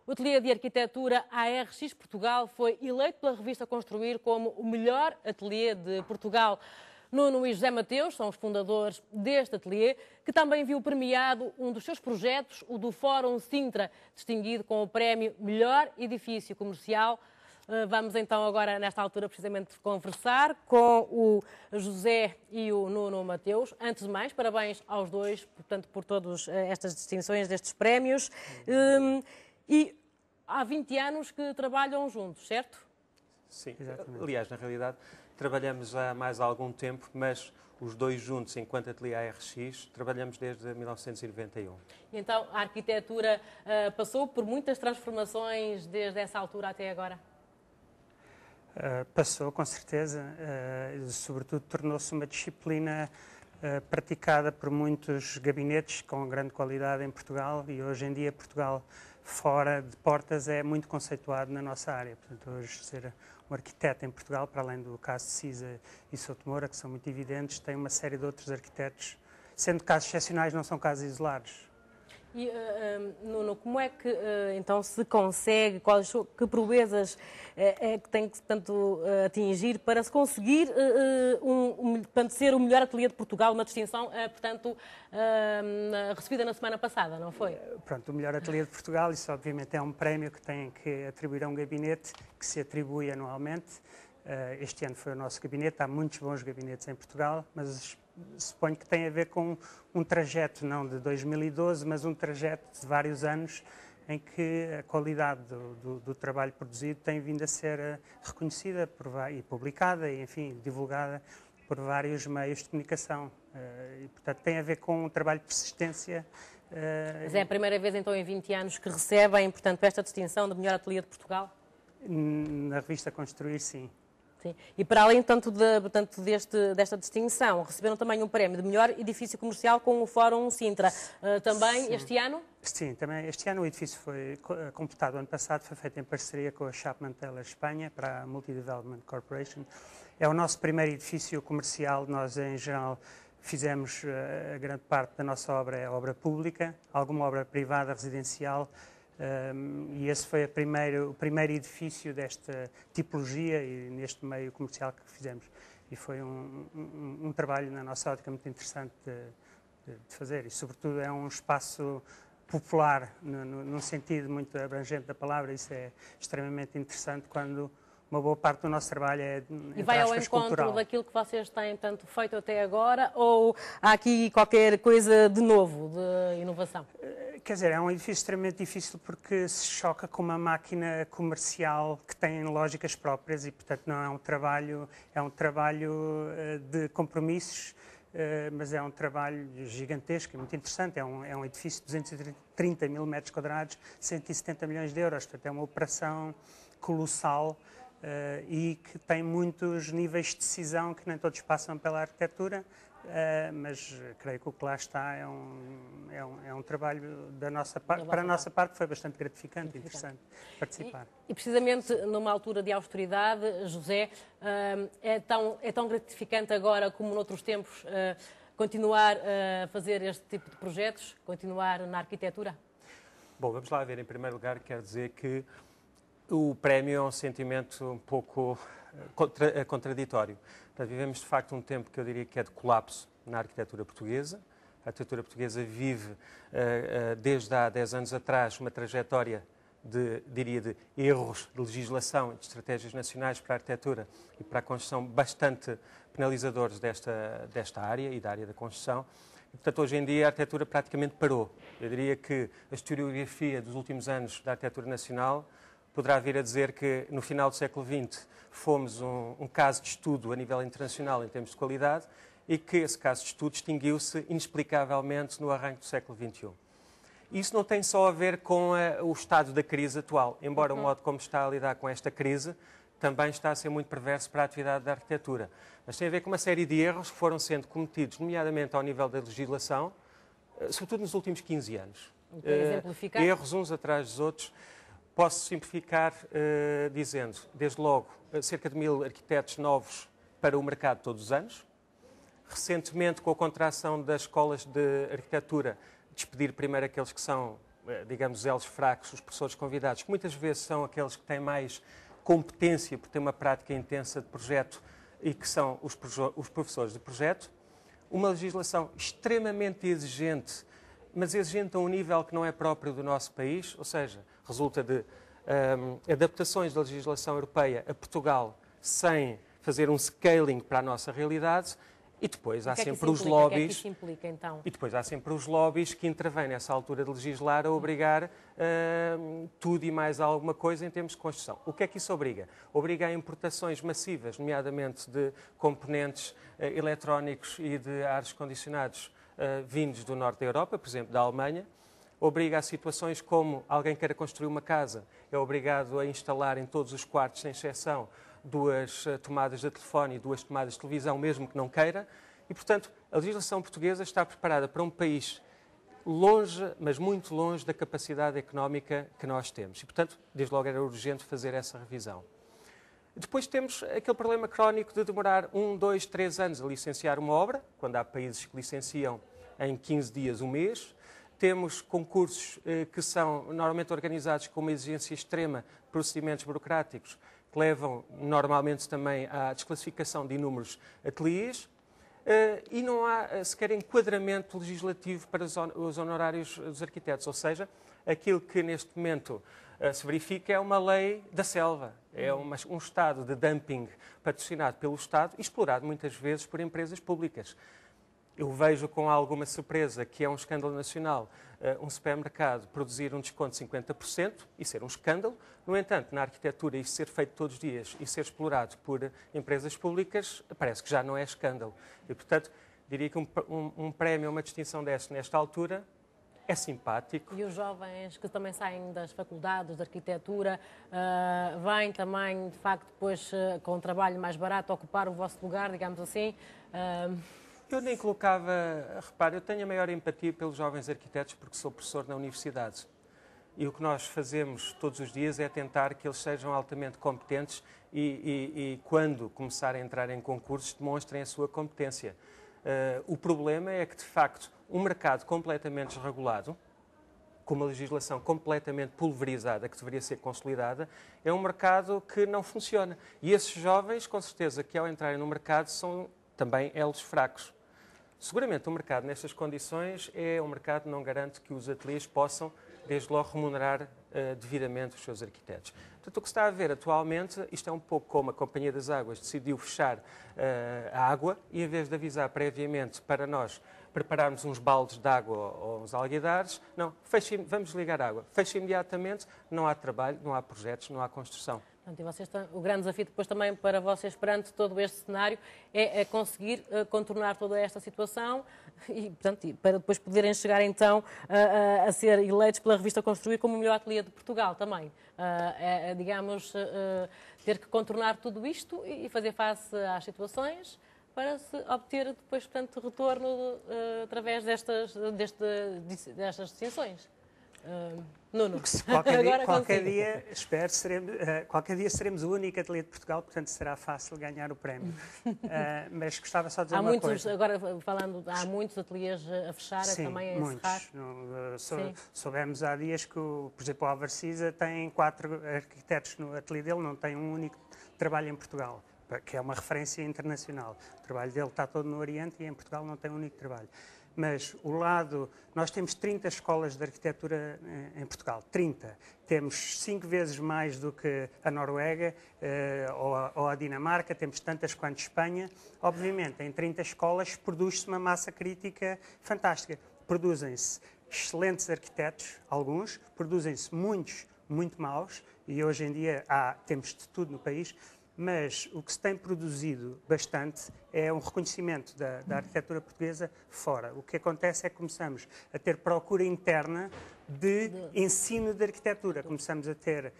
O ateliê de arquitetura ARX Portugal foi eleito pela revista Construir como o melhor ateliê de Portugal. Nuno e José Mateus são os fundadores deste ateliê, que também viu premiado um dos seus projetos, o do Fórum Sintra, distinguido com o prémio Melhor Edifício Comercial. Vamos então agora, nesta altura, precisamente conversar com o José e o Nuno Mateus. Antes de mais, parabéns aos dois, portanto, por todas estas distinções destes prémios. E há 20 anos que trabalham juntos, certo? Sim, exatamente. Aliás, na realidade, trabalhamos há mais algum tempo, mas os dois juntos, enquanto ateliê ARX, trabalhamos desde 1991. Então, a arquitetura passou por muitas transformações desde essa altura até agora? Passou, com certeza. Sobretudo, tornou-se uma disciplina praticada por muitos gabinetes com grande qualidade em Portugal, e hoje em dia Portugal, fora de portas, é muito conceituado na nossa área. Portanto, hoje ser um arquiteto em Portugal, para além do caso de Cisa e Souto Moura, que são muito evidentes, tem uma série de outros arquitetos, sendo casos excepcionais, não são casos isolados. E, Nuno, como é que então se consegue, que proezas é que tem que tanto atingir para se conseguir portanto, ser o melhor ateliê de Portugal, uma distinção, portanto, recebida na semana passada, não foi? Pronto, o melhor ateliê de Portugal, isso obviamente é um prémio que tem que atribuir a um gabinete, que se atribui anualmente. Este ano foi o nosso gabinete, há muitos bons gabinetes em Portugal, mas suponho que tem a ver com um trajeto, não de 2012, mas um trajeto de vários anos em que a qualidade do trabalho produzido tem vindo a ser reconhecida e publicada e, enfim, divulgada por vários meios de comunicação. E, portanto, tem a ver com um trabalho de persistência. Mas é a primeira vez, então, em 20 anos que recebem, portanto, esta distinção de melhor ateliê de Portugal? Na revista Construir, sim. Sim. E para além tanto desta distinção, receberam também um prémio de melhor edifício comercial com o Fórum Sintra. Também sim. Este ano? Sim, também este ano o edifício foi completado. O ano passado foi feito em parceria com a Chapman Taylor Espanha para a Multi-Development Corporation. É o nosso primeiro edifício comercial. Nós, em geral, fizemos a grande parte da nossa obra é obra pública, alguma obra privada, residencial. E esse foi o primeiro edifício desta tipologia e neste meio comercial que fizemos. E foi um trabalho, na nossa ótica, muito interessante de fazer. E, sobretudo, é um espaço popular, num sentido muito abrangente da palavra. Isso é extremamente interessante quando uma boa parte do nosso trabalho é, e vai ao encontro daquilo que vocês têm tanto feito até agora, ou há aqui qualquer coisa de novo, de inovação? Quer dizer, é um edifício extremamente difícil porque se choca com uma máquina comercial que tem lógicas próprias e, portanto, não é um trabalho de compromissos, mas é um trabalho gigantesco e muito interessante. É um edifício de 230 mil metros quadrados, 170 milhões de euros, portanto, é uma operação colossal. E que tem muitos níveis de decisão que nem todos passam pela arquitetura, mas creio que o que lá está é um trabalho da nossa parte, para a nossa parte foi bastante gratificante e interessante participar. E precisamente numa altura de austeridade, José, é tão gratificante agora como noutros tempos continuar a fazer este tipo de projetos, continuar na arquitetura? Bom, vamos lá ver. Em primeiro lugar, quero dizer que o prémio é um sentimento um pouco contraditório. Portanto, vivemos, de facto, um tempo que eu diria que é de colapso na arquitetura portuguesa. A arquitetura portuguesa vive, desde há 10 anos atrás, uma trajetória de erros de legislação e de estratégias nacionais para a arquitetura e para a construção bastante penalizadores desta área e da área da construção. E, portanto, hoje em dia a arquitetura praticamente parou. Eu diria que a historiografia dos últimos anos da arquitetura nacional poderá vir a dizer que no final do século XX fomos um caso de estudo a nível internacional em termos de qualidade e que esse caso de estudo extinguiu-se inexplicavelmente no arranque do século XXI. Isso não tem só a ver com o estado da crise atual, embora o modo como está a lidar com esta crise também está a ser muito perverso para a atividade da arquitetura. Mas tem a ver com uma série de erros que foram sendo cometidos, nomeadamente ao nível da legislação, sobretudo nos últimos 15 anos. Exemplificar? Erros uns atrás dos outros. Posso simplificar dizendo, desde logo, cerca de 1000 arquitetos novos para o mercado todos os anos. Recentemente, com a contração das escolas de arquitetura, despedir primeiro aqueles que são digamos, elos fracos, os professores convidados, que muitas vezes são aqueles que têm mais competência por ter uma prática intensa de projeto e que são os professores de projeto. Uma legislação extremamente exigente, mas exigente a um nível que não é próprio do nosso país, ou seja, resulta de adaptações da legislação europeia a Portugal sem fazer um scaling para a nossa realidade. E depois há sempre os lobbies. O que é que isso implica, então? E depois há sempre os lobbies que intervêm nessa altura de legislar a obrigar tudo e mais alguma coisa em termos de construção. O que é que isso obriga? Obriga a importações massivas, nomeadamente de componentes eletrónicos e de ares condicionados vindos do norte da Europa, por exemplo, da Alemanha. Obriga a situações como alguém queira construir uma casa, é obrigado a instalar em todos os quartos, sem exceção, 2 tomadas de telefone e 2 tomadas de televisão, mesmo que não queira. E, portanto, a legislação portuguesa está preparada para um país longe, mas muito longe da capacidade económica que nós temos. E, portanto, desde logo era urgente fazer essa revisão. Depois temos aquele problema crónico de demorar 1, 2, 3 anos a licenciar uma obra, quando há países que licenciam em 15 dias, um mês. Temos concursos que são normalmente organizados com uma exigência extrema de procedimentos burocráticos, que levam normalmente também à desclassificação de inúmeros ateliês, e não há sequer enquadramento legislativo para os honorários dos arquitetos, ou seja, aquilo que neste momento se verifica é uma lei da selva, é um estado de dumping patrocinado pelo Estado e explorado muitas vezes por empresas públicas. Eu vejo com alguma surpresa que é um escândalo nacional um supermercado produzir um desconto de 50% e ser um escândalo. No entanto, na arquitetura, isso ser feito todos os dias e ser explorado por empresas públicas, parece que já não é escândalo. E, portanto, diria que um prémio, uma distinção nesta altura, é simpático. E os jovens que também saem das faculdades de arquitetura vêm também, de facto, depois com um trabalho mais barato, ocupar o vosso lugar, digamos assim? Eu nem colocava, repare, eu tenho a maior empatia pelos jovens arquitetos porque sou professor na universidade. E o que nós fazemos todos os dias é tentar que eles sejam altamente competentes e quando começarem a entrar em concursos, demonstrem a sua competência. O problema é que, de facto, um mercado completamente desregulado, com uma legislação completamente pulverizada, que deveria ser consolidada, é um mercado que não funciona. E esses jovens, com certeza, que ao entrarem no mercado, são também elos fracos. Seguramente o mercado nestas condições é um mercado que não garante que os ateliês possam, desde logo, remunerar devidamente os seus arquitetos. Portanto, o que se está a ver atualmente, isto é um pouco como a Companhia das Águas decidiu fechar a água e, em vez de avisar previamente para nós prepararmos uns baldes de água ou uns alguidares, não, vamos ligar a água. Fecha imediatamente, não há trabalho, não há projetos, não há construção. E vocês, o grande desafio depois também para vocês perante todo este cenário é conseguir contornar toda esta situação e, portanto, para depois poderem chegar então a ser eleitos pela revista Construir como o melhor ateliê de Portugal também. Digamos, ter que contornar tudo isto e fazer face às situações para se obter depois, portanto, retorno através destas distinções. Nuno, qualquer dia, espero, qualquer dia seremos o único ateliê de Portugal, portanto será fácil ganhar o prémio. Mas gostava só de dizer uma coisa. Agora falando, há muitos ateliês a fechar, sim, também a encerrar. Soubemos há dias que, por exemplo, o Alvarcisa tem 4 arquitetos no ateliê dele, não tem um único trabalho em Portugal, que é uma referência internacional. O trabalho dele está todo no Oriente e em Portugal não tem um único trabalho. Mas nós temos 30 escolas de arquitetura em Portugal, 30. Temos 5 vezes mais do que a Noruega ou a Dinamarca, temos tantas quanto a Espanha. Obviamente, em 30 escolas produz-se uma massa crítica fantástica. Produzem-se excelentes arquitetos, alguns, produzem-se muitos, muito maus, e hoje em dia temos de tudo no país. Mas o que se tem produzido bastante é um reconhecimento da arquitetura portuguesa fora. O que acontece é que começamos a ter procura interna de ensino de arquitetura. Começamos a ter,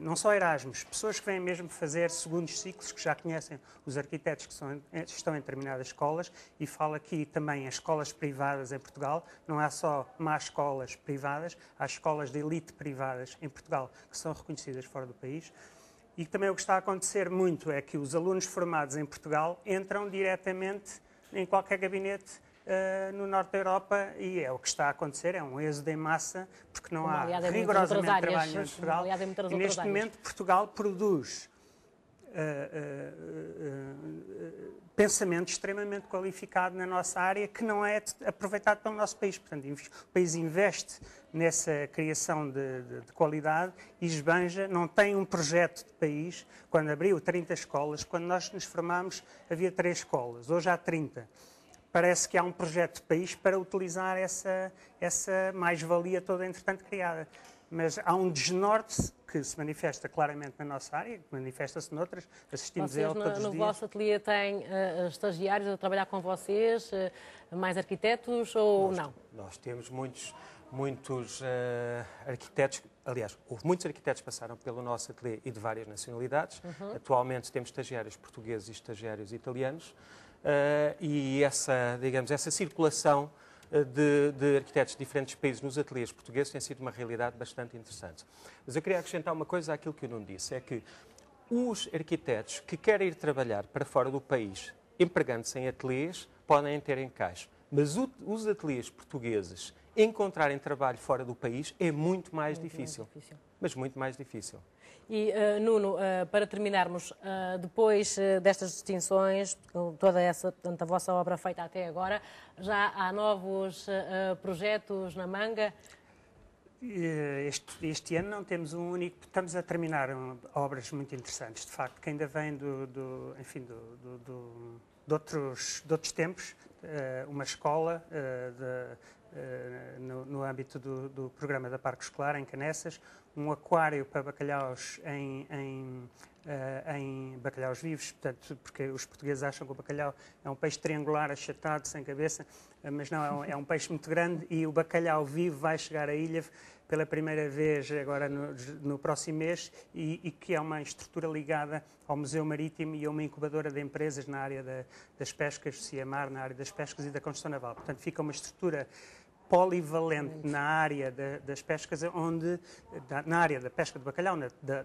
não só Erasmus, pessoas que vêm mesmo fazer segundos ciclos, que já conhecem os arquitetos que estão em determinadas escolas, e falo aqui também as escolas privadas em Portugal. Não há só más escolas privadas, há escolas de elite privadas em Portugal que são reconhecidas fora do país. E também o que está a acontecer muito é que os alunos formados em Portugal entram diretamente em qualquer gabinete no norte da Europa, e é o que está a acontecer, é um êxodo em massa, porque não há aliás, rigorosamente trabalho em Portugal. aliás, em muitas E outras neste áreas. momento Portugal produz pensamento extremamente qualificado na nossa área que não é aproveitado pelo nosso país. Portanto, o país investe nessa criação de qualidade e esbanja, não tem um projeto de país. Quando abriu 30 escolas, quando nós nos formámos havia 3 escolas, hoje há 30. Parece que há um projeto de país para utilizar essa mais-valia toda, entretanto, criada. Mas há um desnorte que se manifesta claramente na nossa área, que manifesta-se noutras, assistimos a ele todos os dias. No vosso ateliê têm estagiários a trabalhar com vocês, mais arquitetos ou não? Nós temos muitos arquitetos, aliás, houve muitos arquitetos que passaram pelo nosso ateliê e de várias nacionalidades. Atualmente temos estagiários portugueses e estagiários italianos e essa circulação de arquitetos de diferentes países nos ateliês portugueses tem sido uma realidade bastante interessante. Mas eu queria acrescentar uma coisa àquilo que o Nuno disse, é que os arquitetos que querem ir trabalhar para fora do país, empregando-se em ateliês, podem ter encaixe. Mas os ateliês portugueses encontrarem trabalho fora do país é muito mais difícil. Mas muito mais difícil. E, Nuno, para terminarmos, depois destas distinções, toda portanto, a vossa obra feita até agora, já há novos projetos na manga? Este ano não temos um único, estamos a terminar obras muito interessantes, de facto, que ainda vêm de outros tempos, uma escola no âmbito do programa da Parque Escolar, em Canessas, um aquário para bacalhaus em bacalhaus vivos, portanto, porque os portugueses acham que o bacalhau é um peixe triangular, achatado, sem cabeça, mas não, é um peixe muito grande e o bacalhau vivo vai chegar à ilha pela primeira vez agora no próximo mês e que é uma estrutura ligada ao Museu Marítimo e a uma incubadora de empresas na área das pescas, Ciamar, na área das pescas e da construção naval. Portanto, fica uma estrutura polivalente na área das pescas, na área da pesca de bacalhau,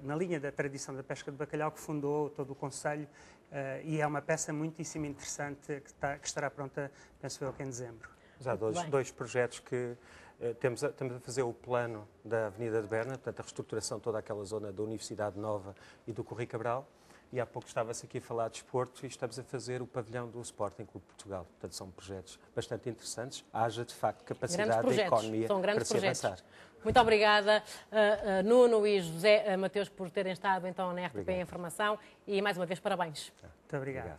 na linha da tradição da pesca de bacalhau que fundou todo o Conselho e é uma peça muitíssimo interessante que estará pronta, penso eu, em dezembro. Já há dois projetos que estamos a fazer o plano da Avenida de Berna, portanto a reestruturação de toda aquela zona da Universidade Nova e do Correio Cabral. E há pouco estava-se aqui a falar de desporto e estamos a fazer o pavilhão do Sporting Clube de Portugal. Portanto, são projetos bastante interessantes. Haja, de facto, capacidade da economia para se avançar. Muito obrigada, Nuno e José Mateus, por terem estado então na RTP Informação e, mais uma vez, parabéns. Muito obrigado.